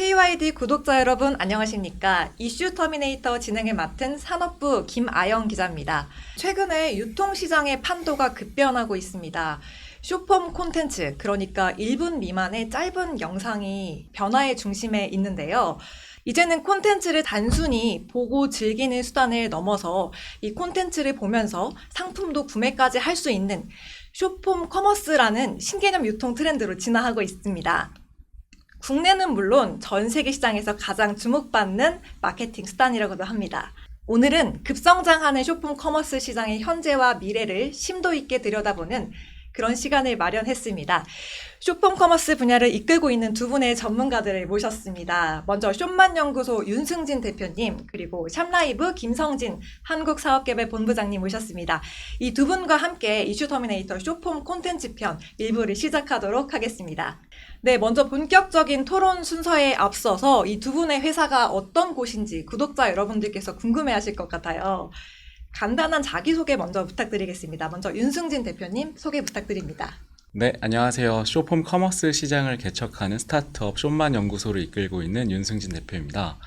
KYD 구독자 여러분 안녕하십니까? 이슈 터미네이터 진행을 맡은 산업부 김아영 기자입니다. 최근에 유통시장의 판도가 급변하고 있습니다. 숏폼 콘텐츠, 그러니까 1분 미만의 짧은 영상이 변화의 중심에 있는데요. 이제는 콘텐츠를 단순히 보고 즐기는 수단을 넘어서 이 콘텐츠를 보면서 상품도 구매까지 할 수 있는 숏폼 커머스라는 신개념 유통 트렌드로 진화하고 있습니다. 국내는 물론 전 세계 시장에서 가장 주목받는 마케팅 수단이라고도 합니다. 오늘은 급성장하는 숏폼 커머스 시장의 현재와 미래를 심도 있게 들여다보는 그런 시간을 마련했습니다. 숏폼 커머스 분야를 이끌고 있는 두 분의 전문가들을 모셨습니다. 먼저 숏만연구소 윤승진 대표님, 그리고 샵라이브 김성진 한국사업개발본부장님 모셨습니다. 이 두 분과 함께 이슈 터미네이터 숏폼 콘텐츠 편 1부를 시작하도록 하겠습니다. 네, 먼저 본격적인 토론 순서에 앞서서 이 두 분의 회사가 어떤 곳인지 구독자 여러분들께서 궁금해하실 것 같아요. 간단한 자기소개 먼저 부탁드리겠습니다. 먼저 윤승진 대표님 소개 부탁드립니다. 네, 안녕하세요. 숏폼 커머스 시장을 개척하는 스타트업 숏만연구소를 이끌고 있는 윤승진 대표입니다.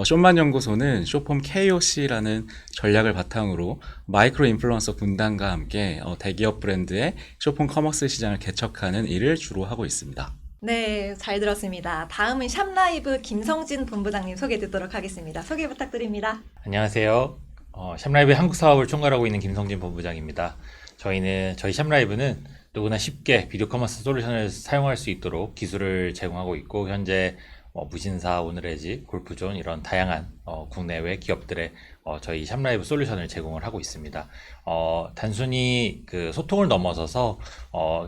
숏만연구소는 숏폼 KOC라는 전략을 바탕으로 마이크로 인플루언서 군단과 함께 대기업 브랜드의 숏폼 커머스 시장을 개척하는 일을 주로 하고 있습니다. 네, 잘 들었습니다. 다음은 샵라이브 김성진 본부장님 소개 듣도록 하겠습니다. 소개 부탁드립니다. 안녕하세요. 샵라이브의 한국 사업을 총괄하고 있는 김성진 본부장입니다. 저희 샵라이브는 누구나 쉽게 비디오 커머스 솔루션을 사용할 수 있도록 기술을 제공하고 있고, 현재 무신사, 오늘의집, 골프존 이런 다양한 국내외 기업들의 저희 샵라이브 솔루션을 제공을 하고 있습니다. 단순히 그 소통을 넘어서서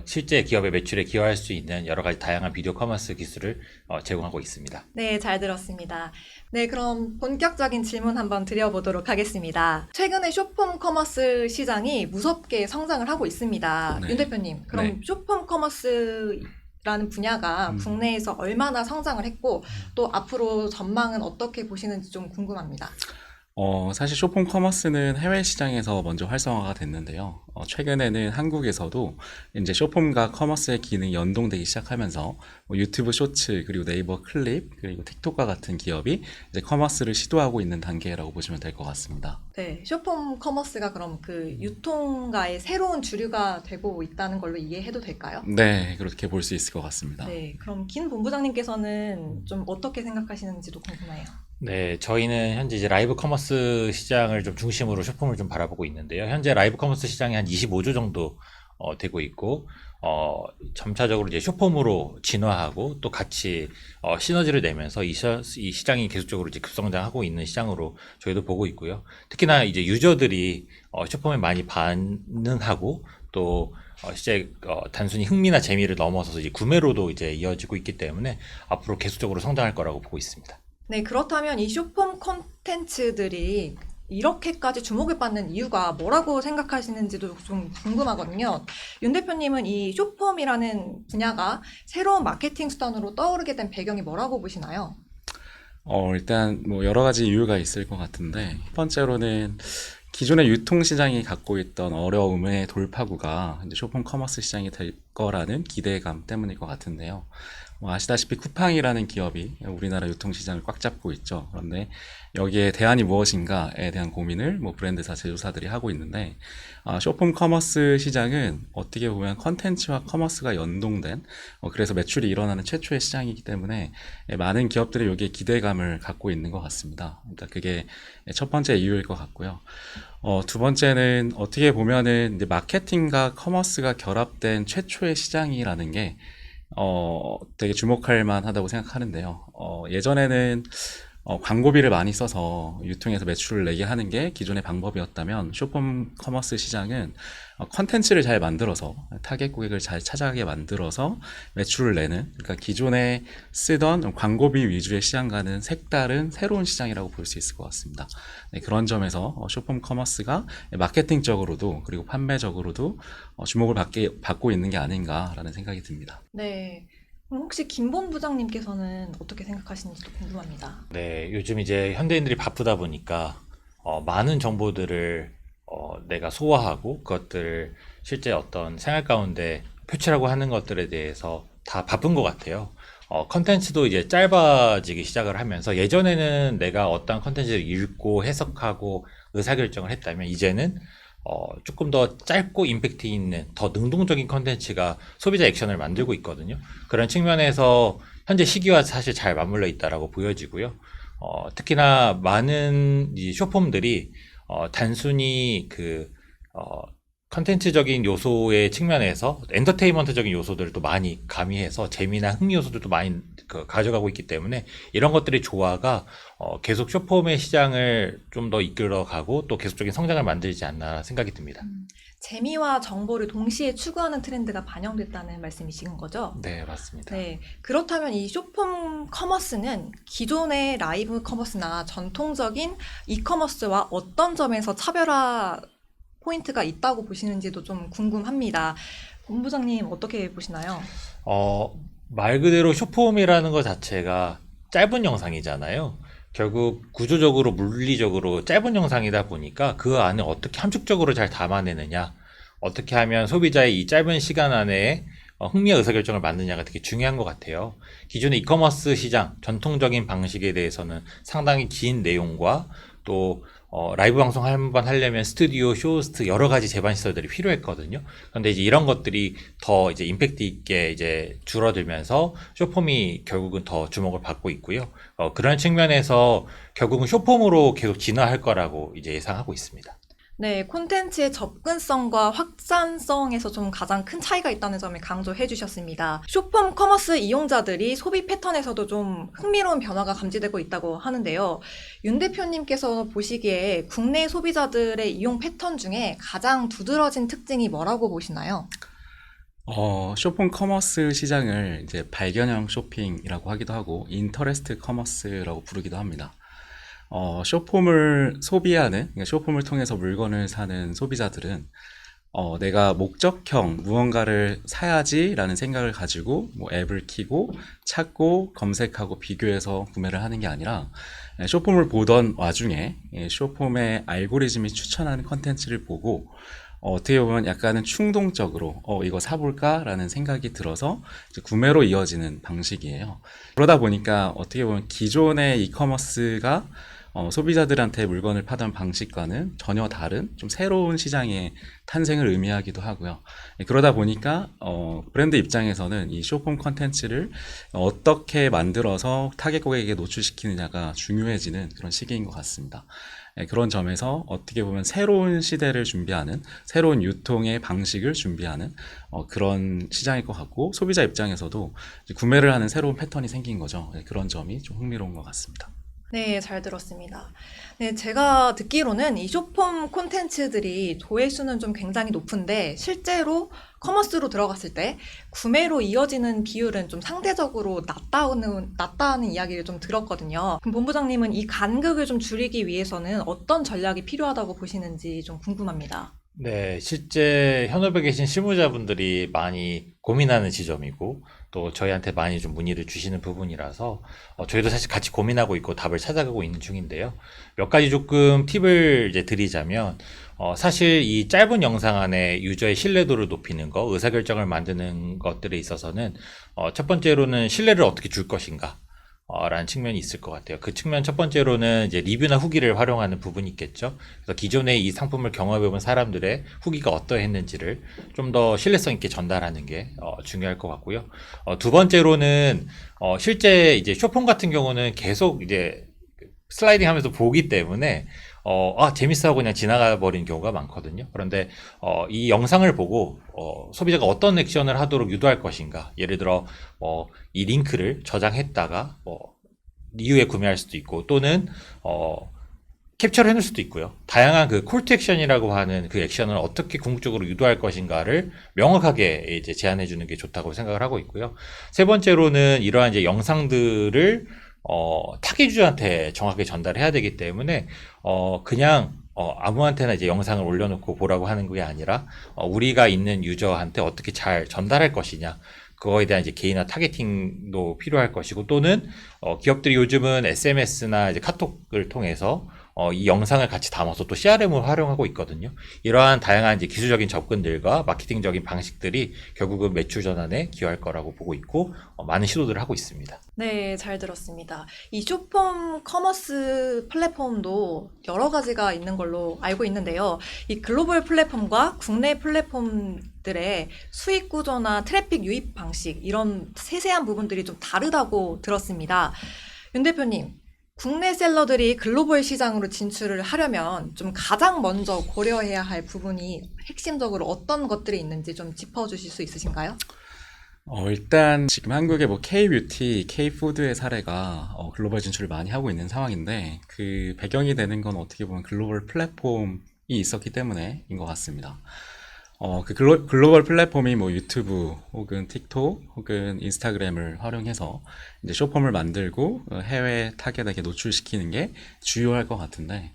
실제 기업의 매출에 기여할 수 있는 여러 가지 다양한 비디오 커머스 기술을 제공하고 있습니다. 네, 잘 들었습니다. 네, 그럼 본격적인 질문 한번 드려보도록 하겠습니다. 최근에 숏폼 커머스 시장이 무섭게 성장을 하고 있습니다. 네. 윤 대표님, 그럼 네. 숏폼 커머스라는 분야가 국내에서 얼마나 성장을 했고 또 앞으로 전망은 어떻게 보시는지 좀 궁금합니다. 사실 숏폼 커머스는 해외 시장에서 먼저 활성화가 됐는데요. 최근에는 한국에서도 이제 숏폼과 커머스의 기능이 연동되기 시작하면서 유튜브 쇼츠, 그리고 네이버 클립, 그리고 틱톡과 같은 기업이 이제 커머스를 시도하고 있는 단계라고 보시면 될 것 같습니다. 네, 숏폼 커머스가 그럼 그 유통가의 새로운 주류가 되고 있다는 걸로 이해해도 될까요? 네, 그렇게 볼 수 있을 것 같습니다. 네, 그럼 김 본부장님께서는 좀 어떻게 생각하시는지도 궁금해요. 네, 저희는 현재 이제 라이브 커머스 시장을 좀 중심으로 숏폼을 좀 바라보고 있는데요. 현재 라이브 커머스 시장이 한 25조 정도 되고 있고, 점차적으로 이제 숏폼으로 진화하고 또 같이 시너지를 내면서 이 시장이 계속적으로 이제 급성장하고 있는 시장으로 저희도 보고 있고요. 특히나 이제 유저들이 숏폼에 많이 반응하고 또 실제 단순히 흥미나 재미를 넘어서서 이제 구매로도 이제 이어지고 있기 때문에 앞으로 계속적으로 성장할 거라고 보고 있습니다. 네, 그렇다면 이 숏폼 콘텐츠들이 이렇게까지 주목을 받는 이유가 뭐라고 생각하시는지도 좀 궁금하거든요. 윤 대표님은 이 숏폼이라는 분야가 새로운 마케팅 수단으로 떠오르게 된 배경이 뭐라고 보시나요? 일단 뭐 여러 가지 이유가 있을 것 같은데, 첫 번째로는 기존의 유통시장이 갖고 있던 어려움의 돌파구가 이제 숏폼 커머스 시장이 될 거라는 기대감 때문일 것 같은데요. 아시다시피 쿠팡이라는 기업이 우리나라 유통시장을 꽉 잡고 있죠. 그런데 여기에 대안이 무엇인가에 대한 고민을 브랜드사, 제조사들이 하고 있는데, 숏폼 커머스 시장은 어떻게 보면 컨텐츠와 커머스가 연동된, 그래서 매출이 일어나는 최초의 시장이기 때문에 많은 기업들이 여기에 기대감을 갖고 있는 것 같습니다. 그러니까 그게 첫 번째 이유일 것 같고요. 두 번째는 어떻게 보면은 이제 마케팅과 커머스가 결합된 최초의 시장이라는 게 되게 주목할 만하다고 생각하는데요. 예전에는 광고비를 많이 써서 유통에서 매출을 내게 하는 게 기존의 방법이었다면, 숏폼 커머스 시장은 컨텐츠를 잘 만들어서 타겟 고객을 잘 찾아가게 만들어서 매출을 내는, 그러니까 기존에 쓰던 광고비 위주의 시장과는 색다른 새로운 시장이라고 볼 수 있을 것 같습니다. 네, 그런 점에서 숏폼 커머스가 마케팅적으로도 그리고 판매적으로도 주목을 받고 있는 게 아닌가라는 생각이 듭니다. 네. 그럼 혹시 김 본부장님께서는 어떻게 생각하시는지도 궁금합니다. 네, 요즘 이제 현대인들이 바쁘다 보니까 많은 정보들을 내가 소화하고 그것들을 실제 어떤 생활 가운데 표출하고 하는 것들에 대해서 다 바쁜 것 같아요. 컨텐츠도 이제 짧아지기 시작을 하면서 예전에는 내가 어떤 컨텐츠를 읽고 해석하고 의사결정을 했다면 이제는 조금 더 짧고 임팩트 있는 더 능동적인 컨텐츠가 소비자 액션을 만들고 있거든요. 그런 측면에서 현재 시기와 사실 잘 맞물려 있다라고 보여지고요. 특히나 많은 이 숏폼들이 단순히 컨텐츠적인 요소의 측면에서 엔터테인먼트적인 요소들을 또 많이 가미해서 재미나 흥미 요소들도 많이 가져가고 있기 때문에 이런 것들의 조화가 계속 숏폼의 시장을 좀 더 이끌어가고 또 계속적인 성장을 만들지 않나 생각이 듭니다. 재미와 정보를 동시에 추구하는 트렌드가 반영됐다는 말씀이신 거죠? 네, 맞습니다. 네. 그렇다면 이 숏폼 커머스는 기존의 라이브 커머스나 전통적인 이커머스와 어떤 점에서 차별화 포인트가 있다고 보시는지도 좀 궁금합니다. 본부장님 어떻게 보시나요? 말 그대로 숏폼이라는 것 자체가 짧은 영상이잖아요. 결국 구조적으로 물리적으로 짧은 영상이다 보니까 그 안에 어떻게 함축적으로 잘 담아내느냐, 어떻게 하면 소비자의 이 짧은 시간 안에 흥미와 의사결정을 만드냐가 되게 중요한 것 같아요. 기존의 이커머스 시장, 전통적인 방식에 대해서는 상당히 긴 내용과 또 라이브 방송 한 번 하려면 스튜디오, 쇼호스트 여러 가지 제반 시설들이 필요했거든요. 그런데 이제 이런 것들이 더 이제 임팩트 있게 이제 줄어들면서 숏폼이 결국은 더 주목을 받고 있고요. 그런 측면에서 결국은 숏폼으로 계속 진화할 거라고 이제 예상하고 있습니다. 네, 콘텐츠의 접근성과 확산성에서 좀 가장 큰 차이가 있다는 점을 강조해 주셨습니다. 숏폼 커머스 이용자들이 소비 패턴에서도 좀 흥미로운 변화가 감지되고 있다고 하는데요. 윤 대표님께서 보시기에 국내 소비자들의 이용 패턴 중에 가장 두드러진 특징이 뭐라고 보시나요? 숏폼 커머스 시장을 이제 발견형 쇼핑이라고 하기도 하고 인터레스트 커머스라고 부르기도 합니다. 숏폼을 소비하는, 그러니까 숏폼을 통해서 물건을 사는 소비자들은 내가 목적형 무언가를 사야지라는 생각을 가지고 뭐 앱을 키고 찾고 검색하고 비교해서 구매를 하는 게 아니라 숏폼을 보던 와중에 숏폼의 알고리즘이 추천하는 컨텐츠를 보고 어떻게 보면 약간은 충동적으로 이거 사볼까라는 생각이 들어서 이제 구매로 이어지는 방식이에요. 그러다 보니까 어떻게 보면 기존의 이커머스가 소비자들한테 물건을 파던 방식과는 전혀 다른 좀 새로운 시장의 탄생을 의미하기도 하고요. 그러다 보니까 브랜드 입장에서는 이 숏폼 컨텐츠를 어떻게 만들어서 타겟 고객에게 노출시키느냐가 중요해지는 그런 시기인 것 같습니다. 그런 점에서 어떻게 보면 새로운 시대를 준비하는, 새로운 유통의 방식을 준비하는 그런 시장일 것 같고, 소비자 입장에서도 이제 구매를 하는 새로운 패턴이 생긴 거죠. 그런 점이 좀 흥미로운 것 같습니다. 네, 잘 들었습니다. 네, 제가 듣기로는 이 숏폼 콘텐츠들이 조회수는 좀 굉장히 높은데 실제로 커머스로 들어갔을 때 구매로 이어지는 비율은 좀 상대적으로 낮다는 이야기를 좀 들었거든요. 그럼 본부장님은 이 간극을 좀 줄이기 위해서는 어떤 전략이 필요하다고 보시는지 좀 궁금합니다. 네, 실제 현업에 계신 실무자분들이 많이 고민하는 지점이고 또 저희한테 많이 좀 문의를 주시는 부분이라서 저희도 사실 같이 고민하고 있고 답을 찾아가고 있는 중인데요. 몇 가지 조금 팁을 이제 드리자면 사실 이 짧은 영상 안에 유저의 신뢰도를 높이는 거, 의사결정을 만드는 것들에 있어서는 첫 번째로는 신뢰를 어떻게 줄 것인가 라는 측면이 있을 것 같아요. 그 측면 첫 번째로는 이제 리뷰나 후기를 활용하는 부분이 있겠죠. 그래서 기존에 이 상품을 경험해본 사람들의 후기가 어떠했는지를 좀 더 신뢰성 있게 전달하는 게 중요할 것 같고요. 두 번째로는 실제 이제 숏폼 같은 경우는 계속 이제 슬라이딩 하면서 보기 때문에 재밌어 하고 그냥 지나가 버리는 경우가 많거든요. 그런데 이 영상을 보고 소비자가 어떤 액션을 하도록 유도할 것인가, 예를 들어 이 링크를 저장했다가 이후에 구매할 수도 있고 또는 캡처를 해놓을 수도 있고요. 다양한 그 콜투 액션이라고 하는 그 액션을 어떻게 궁극적으로 유도할 것인가를 명확하게 이제 제안해 주는 게 좋다고 생각을 하고 있고요. 세 번째로는 이러한 이제 영상들을 타겟 유저한테 정확하게 전달해야 되기 때문에 그냥 아무한테나 이제 영상을 올려놓고 보라고 하는 게 아니라 우리가 있는 유저한테 어떻게 잘 전달할 것이냐, 그거에 대한 이제 개인화 타겟팅도 필요할 것이고 또는 기업들이 요즘은 SMS나 이제 카톡을 통해서 이 영상을 같이 담아서 또 CRM을 활용하고 있거든요. 이러한 다양한 이제 기술적인 접근들과 마케팅적인 방식들이 결국은 매출 전환에 기여할 거라고 보고 있고 많은 시도들을 하고 있습니다. 네, 잘 들었습니다. 이 쇼폼 커머스 플랫폼도 여러 가지가 있는 걸로 알고 있는데요. 이 글로벌 플랫폼과 국내 플랫폼들의 수익 구조나 트래픽 유입 방식, 이런 세세한 부분들이 좀 다르다고 들었습니다. 윤 대표님, 국내 셀러들이 글로벌 시장으로 진출을 하려면 좀 가장 먼저 고려해야 할 부분이 핵심적으로 어떤 것들이 있는지 좀 짚어주실 수 있으신가요? 일단 지금 한국의 뭐 K-뷰티, K-푸드의 사례가 글로벌 진출을 많이 하고 있는 상황인데 그 배경이 되는 건 어떻게 보면 글로벌 플랫폼이 있었기 때문에인 것 같습니다. 그 글로벌 플랫폼이 뭐 유튜브 혹은 틱톡 혹은 인스타그램을 활용해서 이제 쇼폼을 만들고 해외 타겟에게 노출시키는 게 주요할 것 같은데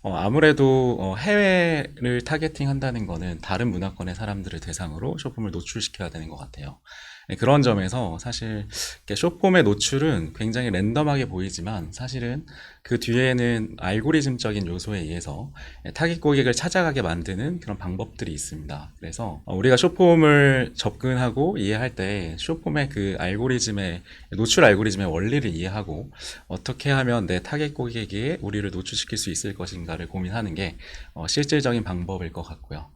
아무래도 해외를 타겟팅 한다는 거는 다른 문화권의 사람들을 대상으로 쇼폼을 노출시켜야 되는 것 같아요. 네, 그런 점에서 사실 이렇게 쇼폼의 노출은 굉장히 랜덤하게 보이지만 사실은 그 뒤에는 알고리즘적인 요소에 의해서 타깃 고객을 찾아가게 만드는 그런 방법들이 있습니다. 그래서 우리가 쇼폼을 접근하고 이해할 때 쇼폼의 그 알고리즘의 노출 알고리즘의 원리를 이해하고 어떻게 하면 내 타깃 고객에게 우리를 노출시킬 수 있을 것인가를 고민하는 게 실질적인 방법일 것 같고요.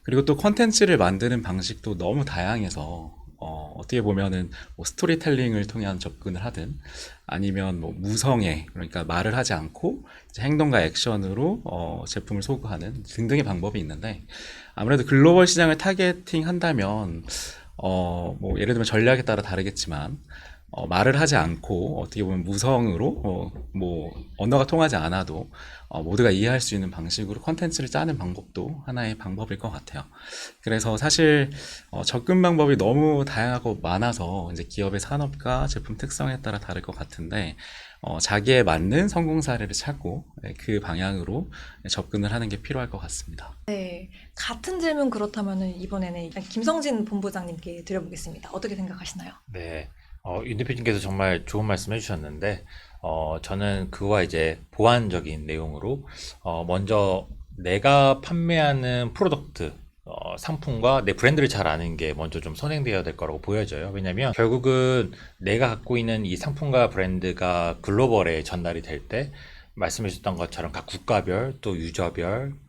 그리고 또 컨텐츠를 만드는 방식도 너무 다양해서 어떻게 보면은 뭐 스토리텔링을 통한 접근을 하든 아니면 뭐 무성애, 그러니까 말을 하지 않고 이제 행동과 액션으로 제품을 소구하는 등등의 방법이 있는데 아무래도 글로벌 시장을 타겟팅 한다면 뭐 예를 들면 전략에 따라 다르겠지만 말을 하지 않고 어떻게 보면 무성으로 뭐 언어가 통하지 않아도 모두가 이해할 수 있는 방식으로 컨텐츠를 짜는 방법도 하나의 방법일 것 같아요. 그래서 사실 접근 방법이 너무 다양하고 많아서 이제 기업의 산업과 제품 특성에 따라 다를 것 같은데 자기에 맞는 성공 사례를 찾고 그 방향으로 접근을 하는 게 필요할 것 같습니다. 네, 같은 질문 그렇다면 이번에는 김성진 본부장님께 드려보겠습니다. 어떻게 생각하시나요? 네. 윤 대표님께서 정말 좋은 말씀 해주셨는데, 저는 그와 이제 보완적인 내용으로, 먼저 내가 판매하는 프로덕트, 상품과 내 브랜드를 잘 아는 게 먼저 좀 선행되어야 될 거라고 보여져요. 왜냐면 결국은 내가 갖고 있는 이 상품과 브랜드가 글로벌에 전달이 될 때, 말씀해 주셨던 것처럼 각 국가별 또 유저별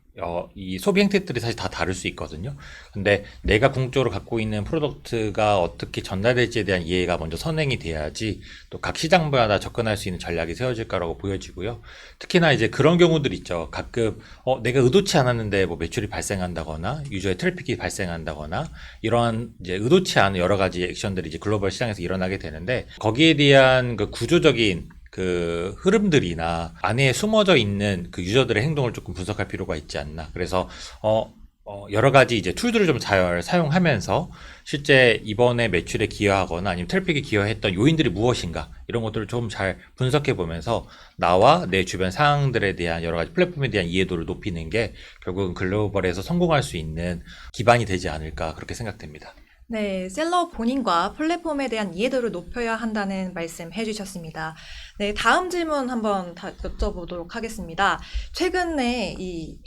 이 소비 행태들이 사실 다 다를 수 있거든요. 근데 내가 궁극적으로 갖고 있는 프로덕트가 어떻게 전달될지에 대한 이해가 먼저 선행이 돼야지 또 각 시장마다 접근할 수 있는 전략이 세워질 거라고 보여지고요. 특히나 이제 그런 경우들 있죠. 가끔 내가 의도치 않았는데 뭐 매출이 발생한다거나 유저의 트래픽이 발생한다거나 이러한 이제 의도치 않은 여러 가지 액션들이 이제 글로벌 시장에서 일어나게 되는데 거기에 대한 그 구조적인 그 흐름들이나 안에 숨어져 있는 그 유저들의 행동을 조금 분석할 필요가 있지 않나. 그래서 여러 가지 이제 툴들을 좀 잘 사용하면서 실제 이번에 매출에 기여하거나 아니면 트래픽에 기여했던 요인들이 무엇인가 이런 것들을 좀 잘 분석해 보면서 나와 내 주변 상황들에 대한 여러 가지 플랫폼에 대한 이해도를 높이는 게 결국은 글로벌에서 성공할 수 있는 기반이 되지 않을까 그렇게 생각됩니다. 네, 셀러 본인과 플랫폼에 대한 이해도를 높여야 한다는 말씀 해주셨습니다. 네, 다음 질문 한번 여쭤보도록 하겠습니다. 최근에 이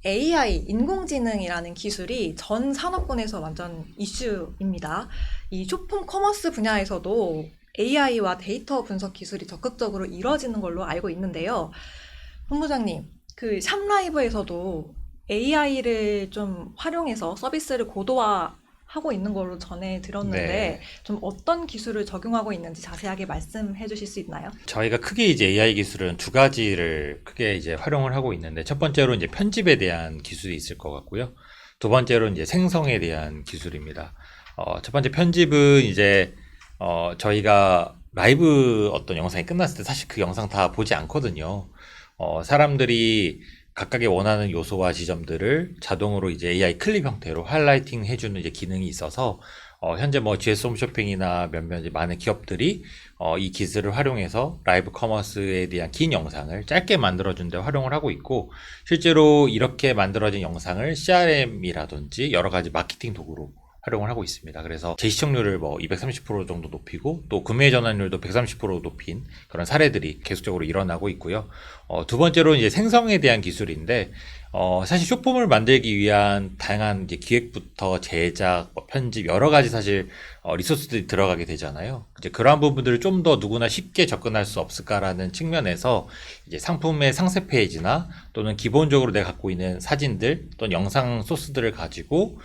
AI, 인공지능이라는 기술이 전 산업군에서 완전 이슈입니다. 이 쇼폼 커머스 분야에서도 AI와 데이터 분석 기술이 적극적으로 이루어지는 걸로 알고 있는데요. 본부장님, 그 샵라이브에서도 AI를 좀 활용해서 서비스를 고도화하고 있는 걸로 전해 들었는데 네. 좀 어떤 기술을 적용하고 있는지 자세하게 말씀해 주실 수 있나요? 저희가 크게 이제 AI 기술은 두 가지를 크게 이제 활용을 하고 있는데 첫 번째로 이제 편집에 대한 기술이 있을 것 같고요. 두 번째로 이제 생성에 대한 기술입니다. 첫 번째 편집은 이제 저희가 라이브 어떤 영상이 끝났을 때 사실 그 영상 다 보지 않거든요. 사람들이 각각의 원하는 요소와 지점들을 자동으로 이제 AI 클립 형태로 하이라이팅 해주는 이제 기능이 있어서 현재 뭐 GS 홈쇼핑이나 몇몇 이제 많은 기업들이 이 기술을 활용해서 라이브 커머스에 대한 긴 영상을 짧게 만들어준 데 활용을 하고 있고 실제로 이렇게 만들어진 영상을 CRM이라든지 여러 가지 마케팅 도구로 활용을 하고 있습니다. 그래서 제 시청률을 뭐 230% 정도 높이고 또 구매 전환율도 130% 높인 그런 사례들이 계속적으로 일어나고 있고요. 두 번째로 이제 생성에 대한 기술인데 사실 쇼폼을 만들기 위한 다양한 이제 기획부터 제작, 뭐 편집 여러 가지 사실 리소스들이 들어가게 되잖아요. 이제 그러한 부분들을 좀 더 누구나 쉽게 접근할 수 없을까라는 측면에서 이제 상품의 상세 페이지나 또는 기본적으로 내가 갖고 있는 사진들 또는 영상 소스들을 가지고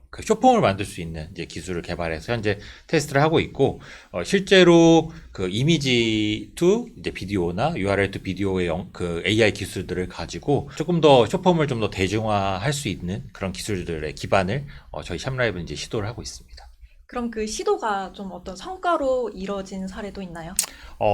그 쇼폼을 만들 수 있는 이제 기술을 개발해서 현재 테스트를 하고 있고 실제로 그 이미지 투 이제 비디오나 URL 투 비디오의 그 AI 기술들을 가지고 조금 더 쇼폼을 좀 더 대중화할 수 있는 그런 기술들의 기반을 저희 샵라이브는 이제 시도를 하고 있습니다. 그럼 그 시도가 좀 어떤 성과로 이뤄진 사례도 있나요?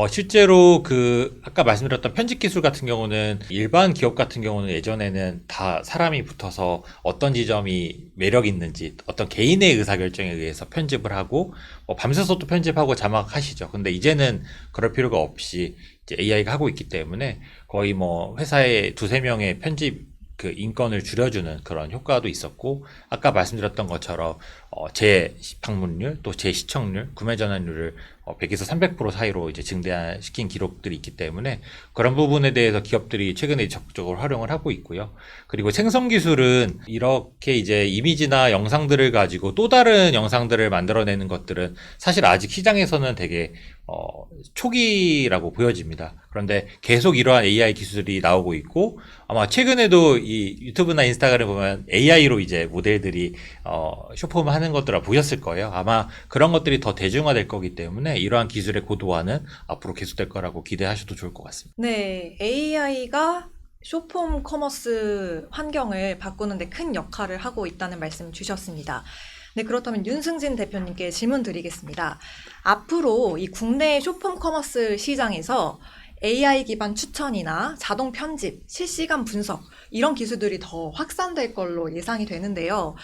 실제로 그 아까 말씀드렸던 편집 기술 같은 경우는 일반 기업 같은 경우는 예전에는 다 사람이 붙어서 어떤 지점이 매력 있는지 어떤 개인의 의사결정에 의해서 편집을 하고 밤새서 또 편집하고 자막하시죠. 근데 이제는 그럴 필요가 없이 이제 AI가 하고 있기 때문에 거의 뭐 회사에 두세 명의 편집 그 인건을 줄여주는 그런 효과도 있었고 아까 말씀드렸던 것처럼 제 방문율 또 제 시청률 구매 전환율을 100에서 300% 사이로 이제 증대시킨 기록들이 있기 때문에 그런 부분에 대해서 기업들이 최근에 적극적으로 활용을 하고 있고요. 그리고 생성 기술은 이렇게 이제 이미지나 영상들을 가지고 또 다른 영상들을 만들어내는 것들은 사실 아직 시장에서는 되게 초기라고 보여집니다. 그런데 계속 이러한 AI 기술이 나오고 있고 아마 최근에도 이 유튜브나 인스타그램 보면 AI로 이제 모델들이 쇼폼 하는 것들을 보셨을 거예요. 아마 그런 것들이 더 대중화될 거기 때문에 이러한 기술의 고도화는 앞으로 계속될 거라고 기대하셔도 좋을 것 같습니다. 네, AI가 쇼폼 커머스 환경을 바꾸는데 큰 역할을 하고 있다는 말씀 주셨습니다. 네, 그렇다면 윤승진 대표님께 질문 드리겠습니다. 앞으로 이 국내 쇼폼 커머스 시장에서 AI 기반 추천이나 자동 편집, 실시간 분석 이런 기술들이 더 확산될 걸로 예상이 되는데요.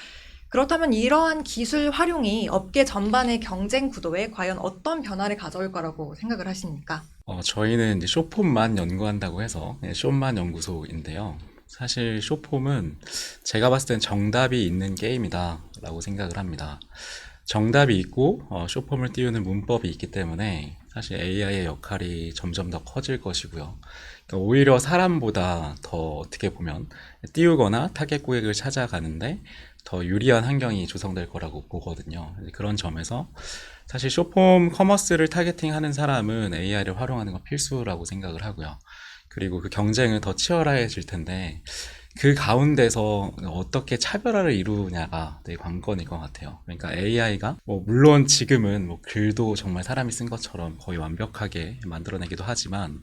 그렇다면 이러한 기술 활용이 업계 전반의 경쟁 구도에 과연 어떤 변화를 가져올 거라고 생각을 하십니까? 저희는 이제 쇼폼만 연구한다고 해서 쇼만 연구소인데요. 사실 쇼폼은 제가 봤을 땐 정답이 있는 게임이다라고 생각을 합니다. 정답이 있고 쇼폼을 띄우는 문법이 있기 때문에 사실 AI의 역할이 점점 더 커질 것이고요. 그러니까 오히려 사람보다 더 어떻게 보면 띄우거나 타겟 고객을 찾아가는데 더 유리한 환경이 조성될 거라고 보거든요. 그런 점에서 사실 쇼폼 커머스를 타겟팅하는 사람은 AI를 활용하는 건 필수라고 생각을 하고요. 그리고 그 경쟁은 더 치열해질 텐데 그 가운데서 어떻게 차별화를 이루냐가 되게 관건일 것 같아요. 그러니까 AI가 물론 지금은 글도 정말 사람이 쓴 것처럼 거의 완벽하게 만들어내기도 하지만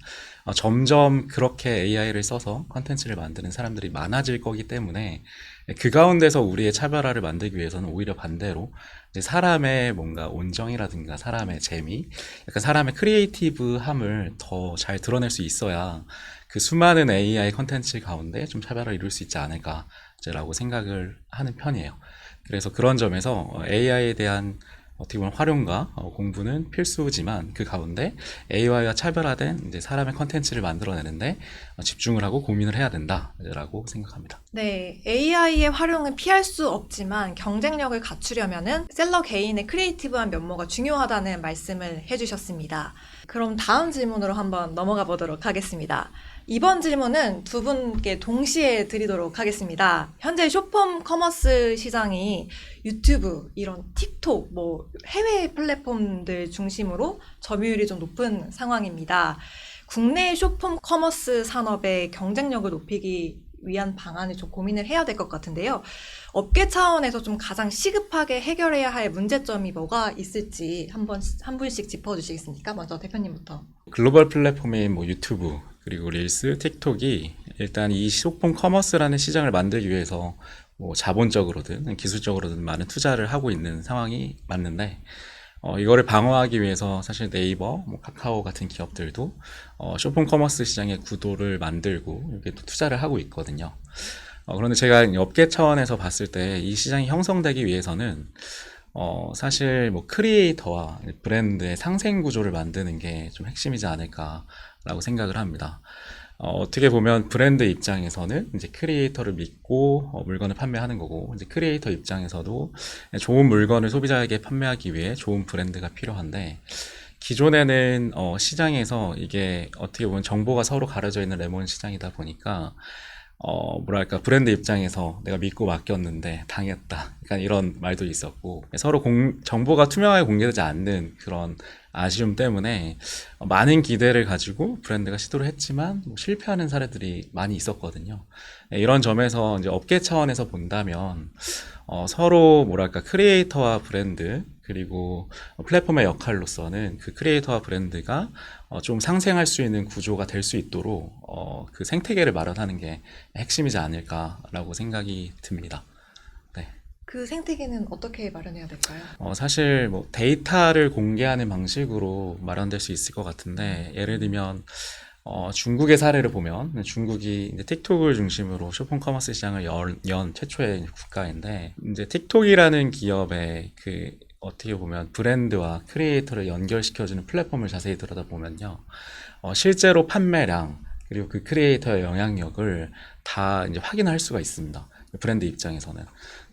점점 그렇게 AI를 써서 컨텐츠를 만드는 사람들이 많아질 거기 때문에 그 가운데서 우리의 차별화를 만들기 위해서는 오히려 반대로 이제 사람의 뭔가 온정이라든가 사람의 재미, 약간 사람의 크리에이티브함을 더 잘 드러낼 수 있어야 그 수많은 AI 컨텐츠 가운데 좀 차별화를 이룰 수 있지 않을까라고 생각을 하는 편이에요. 그래서 그런 점에서 AI에 대한 어떻게 보면 활용과 공부는 필수지만 그 가운데 AI와 차별화된 이제 사람의 컨텐츠를 만들어내는데 집중을 하고 고민을 해야 된다라고 생각합니다. 네, AI의 활용은 피할 수 없지만 경쟁력을 갖추려면은 셀러 개인의 크리에이티브한 면모가 중요하다는 말씀을 해주셨습니다. 그럼 다음 질문으로 한번 넘어가 보도록 하겠습니다. 이번 질문은 두 분께 동시에 드리도록 하겠습니다. 현재 쇼폼 커머스 시장이 유튜브, 이런 틱톡, 해외 플랫폼들 중심으로 점유율이 좀 높은 상황입니다. 국내 쇼폼 커머스 산업의 경쟁력을 높이기 위한 방안을 좀 고민을 해야 될 것 같은데요. 업계 차원에서 좀 가장 시급하게 해결해야 할 문제점이 뭐가 있을지 한 분씩 짚어주시겠습니까? 먼저 대표님부터. 글로벌 플랫폼인 유튜브, 그리고 릴스, 틱톡이 일단 이 쇼폼 커머스라는 시장을 만들기 위해서 자본적으로든 기술적으로든 많은 투자를 하고 있는 상황이 맞는데 이거를 방어하기 위해서 사실 네이버, 카카오 같은 기업들도 쇼폼 커머스 시장의 구도를 만들고 이렇게 또 투자를 하고 있거든요. 그런데 제가 업계 차원에서 봤을 때 이 시장이 형성되기 위해서는 사실 크리에이터와 브랜드의 상생 구조를 만드는 게 좀 핵심이지 않을까라고 생각을 합니다. 어떻게 보면 브랜드 입장에서는 이제 크리에이터를 믿고 물건을 판매하는 거고, 이제 크리에이터 입장에서도 좋은 물건을 소비자에게 판매하기 위해 좋은 브랜드가 필요한데, 기존에는 시장에서 이게 어떻게 보면 정보가 서로 가려져 있는 레몬 시장이다 보니까 뭐랄까, 브랜드 입장에서 내가 믿고 맡겼는데 당했다, 약간 이런 말도 있었고, 서로 정보가 투명하게 공개되지 않는 그런 아쉬움 때문에 많은 기대를 가지고 브랜드가 시도를 했지만 뭐 실패하는 사례들이 많이 있었거든요. 이런 점에서 이제 업계 차원에서 본다면 서로 뭐랄까, 크리에이터와 브랜드, 그리고 플랫폼의 역할로서는 그 크리에이터와 브랜드가 좀 상생할 수 있는 구조가 될 수 있도록 그 생태계를 마련하는 게 핵심이지 않을까라고 생각이 듭니다. 네. 그 생태계는 어떻게 마련해야 될까요? 사실 뭐 데이터를 공개하는 방식으로 마련될 수 있을 것 같은데, 예를 들면 중국의 사례를 보면, 중국이 이제 틱톡을 중심으로 쇼핑 커머스 시장을 연 최초의 국가인데, 이제 틱톡이라는 기업의 그 어떻게 보면 브랜드와 크리에이터를 연결시켜주는 플랫폼을 자세히 들여다보면요, 실제로 판매량, 그리고 그 크리에이터의 영향력을 다 이제 확인할 수가 있습니다. 브랜드 입장에서는.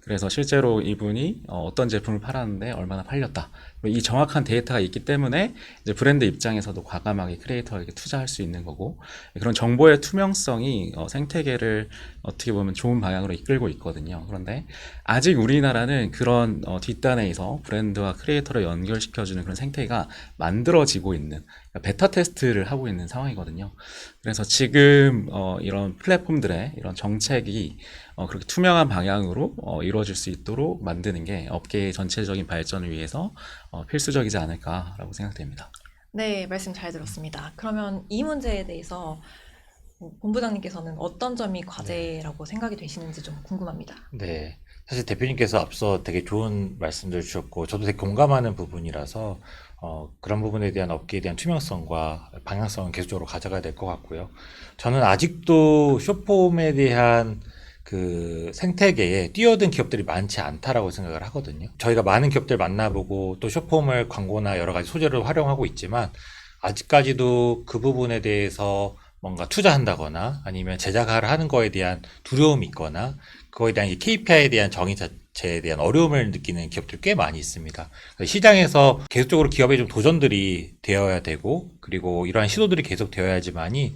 그래서 실제로 이분이 어떤 제품을 팔았는데 얼마나 팔렸다, 이 정확한 데이터가 있기 때문에 이제 브랜드 입장에서도 과감하게 크리에이터에게 투자할 수 있는 거고, 그런 정보의 투명성이 생태계를 어떻게 보면 좋은 방향으로 이끌고 있거든요. 그런데 아직 우리나라는 그런 뒷단에서 브랜드와 크리에이터를 연결시켜주는 그런 생태계가 만들어지고 있는, 그러니까 베타 테스트를 하고 있는 상황이거든요. 그래서 지금 이런 플랫폼들의 이런 정책이 그렇게 투명한 방향으로 이루어질 수 있도록 만드는 게 업계의 전체적인 발전을 위해서 필수적이지 않을까라고 생각됩니다. 네, 말씀 잘 들었습니다. 그러면 이 문제에 대해서 본부장님께서는 어떤 점이 과제라고 생각이 되시는지 좀 궁금합니다. 네. 사실 대표님께서 앞서 되게 좋은 말씀들 주셨고, 저도 되게 공감하는 부분이라서, 그런 부분에 대한 업계에 대한 투명성과 방향성은 계속적으로 가져가야 될 것 같고요. 저는 아직도 숏폼에 대한 그 생태계에 뛰어든 기업들이 많지 않다라고 생각을 하거든요. 저희가 많은 기업들 만나보고 또 숏폼을 광고나 여러 가지 소재로 활용하고 있지만, 아직까지도 그 부분에 대해서 뭔가 투자한다거나 아니면 제작을 하는 거에 대한 두려움이 있거나 그거에 대한 KPI에 대한 정의 자체에 대한 어려움을 느끼는 기업들이 꽤 많이 있습니다. 시장에서 계속적으로 기업의 좀 도전들이 되어야 되고, 그리고 이러한 시도들이 계속 되어야지만이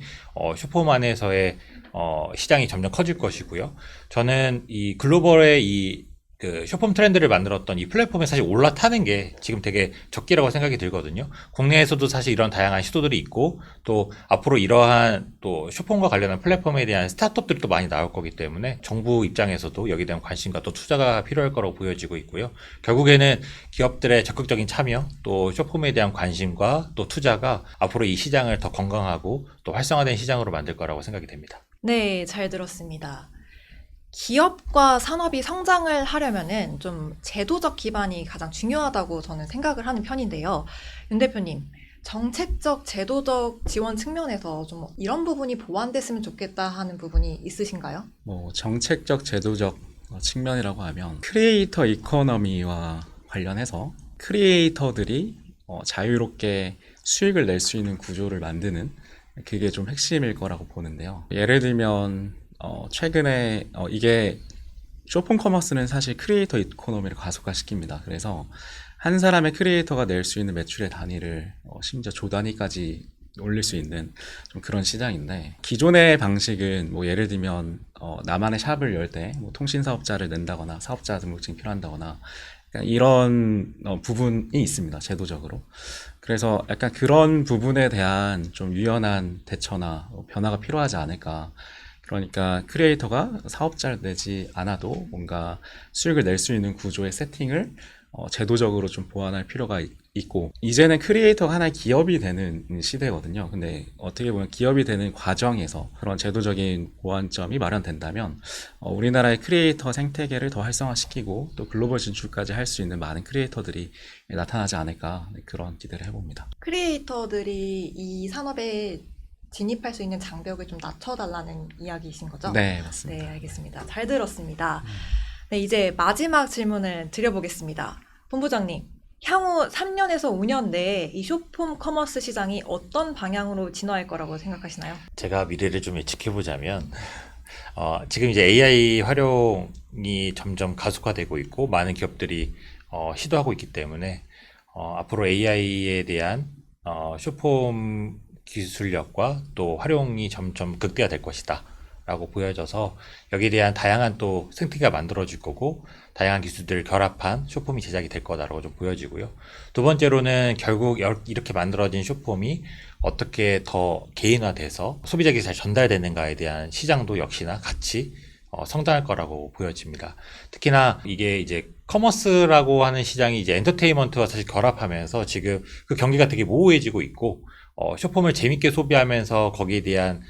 숏폼 안에서의 시장이 점점 커질 것이고요. 저는 이 글로벌의 그 숏폼 트렌드를 만들었던 이 플랫폼에 사실 올라타는 게 지금 되게 적기라고 생각이 들거든요. 국내에서도 사실 이런 다양한 시도들이 있고, 또 앞으로 이러한 또 숏폼과 관련한 플랫폼에 대한 스타트업들이 또 많이 나올 거기 때문에 정부 입장에서도 여기에 대한 관심과 또 투자가 필요할 거라고 보여지고 있고요. 결국에는 기업들의 적극적인 참여, 또 숏폼에 대한 관심과 또 투자가 앞으로 이 시장을 더 건강하고 또 활성화된 시장으로 만들 거라고 생각이 됩니다. 네, 잘 들었습니다. 기업과 산업이 성장을 하려면은 좀 제도적 기반이 가장 중요하다고 저는 생각을 하는 편인데요. 윤 대표님, 정책적, 제도적 지원 측면에서 좀 이런 부분이 보완됐으면 좋겠다 하는 부분이 있으신가요? 뭐 정책적, 제도적 측면이라고 하면 크리에이터 이코노미와 관련해서 크리에이터들이 자유롭게 수익을 낼 수 있는 구조를 만드는, 그게 좀 핵심일 거라고 보는데요. 예를 들면 최근에 이게 쇼폼 커머스는 사실 크리에이터 이코노미를 가속화시킵니다. 그래서 한 사람의 크리에이터가 낼 수 있는 매출의 단위를 심지어 조 단위까지 올릴 수 있는 좀 그런 시장인데, 기존의 방식은 뭐 예를 들면 나만의 샵을 열 때 뭐 통신 사업자를 낸다거나 사업자 등록증이 필요한다거나 이런 부분이 있습니다, 제도적으로. 그래서 약간 그런 부분에 대한 좀 유연한 대처나 변화가 필요하지 않을까. 그러니까 크리에이터가 사업자를 내지 않아도 뭔가 수익을 낼 수 있는 구조의 세팅을 제도적으로 좀 보완할 필요가 있고, 이제는 크리에이터가 하나의 기업이 되는 시대거든요. 근데 어떻게 보면 기업이 되는 과정에서 그런 제도적인 보완점이 마련된다면 우리나라의 크리에이터 생태계를 더 활성화시키고 또 글로벌 진출까지 할 수 있는 많은 크리에이터들이 나타나지 않을까, 그런 기대를 해봅니다. 크리에이터들이 이 산업에 진입할 수 있는 장벽을 좀 낮춰달라는 이야기이신 거죠? 네, 맞습니다. 네, 알겠습니다. 잘 들었습니다. 네, 이제 마지막 질문을 드려보겠습니다. 본부장님, 향후 3년에서 5년 내에 이 숏폼 커머스 시장이 어떤 방향으로 진화할 거라고 생각하시나요? 제가 미래를 좀 예측해 보자면 지금 이제 AI 활용이 점점 가속화되고 있고 많은 기업들이 시도하고 있기 때문에 앞으로 AI에 대한 숏폼 기술력과 또 활용이 점점 극대화될 것이다 라고 보여져서 여기에 대한 다양한 또 생태계가 만들어질 거고 다양한 기술들을 결합한 숏폼이 제작이 될 거다라고 좀 보여지고요. 두 번째로는 결국 이렇게 만들어진 숏폼이 어떻게 더 개인화돼서 소비자에게 잘 전달되는가에 대한 시장도 역시나 같이 성장할 거라고 보여집니다. 특히나 이게 이제 커머스라고 하는 시장이 이제 엔터테인먼트와 사실 결합하면서 지금 그 경기가 되게 모호해지고 있고 숏폼을 재밌게 소비하면서 거기에 대한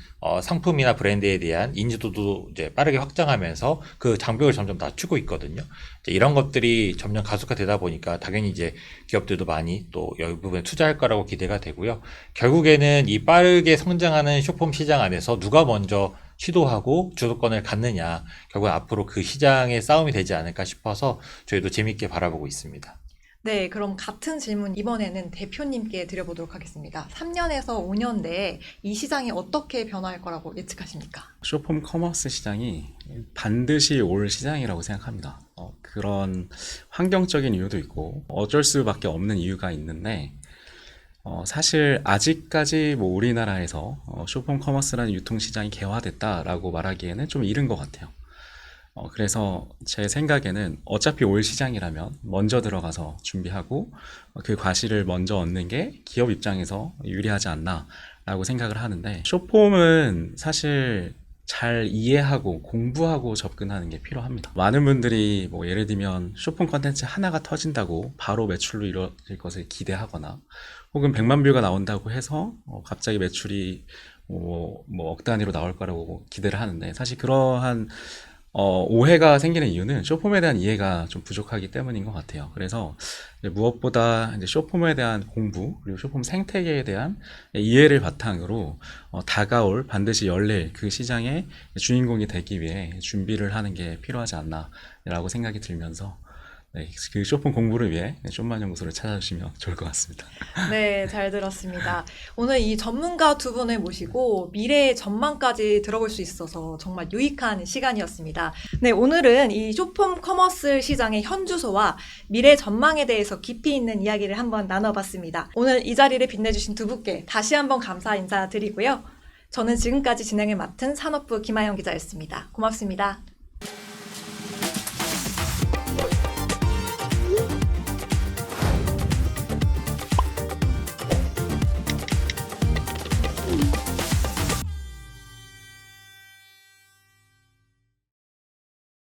상품이나 브랜드에 대한 인지도도 이제 빠르게 확장하면서 그 장벽을 점점 낮추고 있거든요. 이제 이런 것들이 점점 가속화되다 보니까 당연히 이제 기업들도 많이 또 이 부분에 투자할 거라고 기대가 되고요. 결국에는 이 빠르게 성장하는 숏폼 시장 안에서 누가 먼저 시도하고 주도권을 갖느냐, 결국 앞으로 그 시장의 싸움이 되지 않을까 싶어서 저희도 재밌게 바라보고 있습니다. 네, 그럼 같은 질문 이번에는 대표님께 드려보도록 하겠습니다. 3년에서 5년 내에 이 시장이 어떻게 변화할 거라고 예측하십니까? 숏폼 커머스 시장이 반드시 올 시장이라고 생각합니다. 그런 환경적인 이유도 있고 어쩔 수밖에 없는 이유가 있는데 사실 아직까지 뭐 우리나라에서 숏폼 커머스라는 유통시장이 개화됐다라고 말하기에는 좀 이른 것 같아요. 그래서 제 생각에는 어차피 올 시장이라면 먼저 들어가서 준비하고 그 과실을 먼저 얻는 게 기업 입장에서 유리하지 않나라고 생각을 하는데 숏폼은 사실 잘 이해하고 공부하고 접근하는 게 필요합니다. 많은 분들이 뭐 예를 들면 숏폼 컨텐츠 하나가 터진다고 바로 매출로 이루어질 것을 기대하거나 혹은 100만 뷰가 나온다고 해서 갑자기 매출이 뭐 억 단위로 나올 거라고 기대를 하는데 사실 그러한 오해가 생기는 이유는 숏폼에 대한 이해가 좀 부족하기 때문인 것 같아요. 그래서 이제 무엇보다 이제 숏폼에 대한 공부 그리고 숏폼 생태계에 대한 이해를 바탕으로 다가올 반드시 열릴 그 시장의 주인공이 되기 위해 준비를 하는 게 필요하지 않나라고 생각이 들면서 네, 그 숏폼 공부를 위해 숏만 연구소를 찾아주시면 좋을 것 같습니다. 네, 잘 들었습니다. 오늘 이 전문가 두 분을 모시고 미래의 전망까지 들어볼 수 있어서 정말 유익한 시간이었습니다. 네, 오늘은 이 숏폼 커머스 시장의 현주소와 미래 전망에 대해서 깊이 있는 이야기를 한번 나눠봤습니다. 오늘 이 자리를 빛내주신 두 분께 다시 한번 감사 인사드리고요. 저는 지금까지 진행을 맡은 산업부 김아영 기자였습니다. 고맙습니다.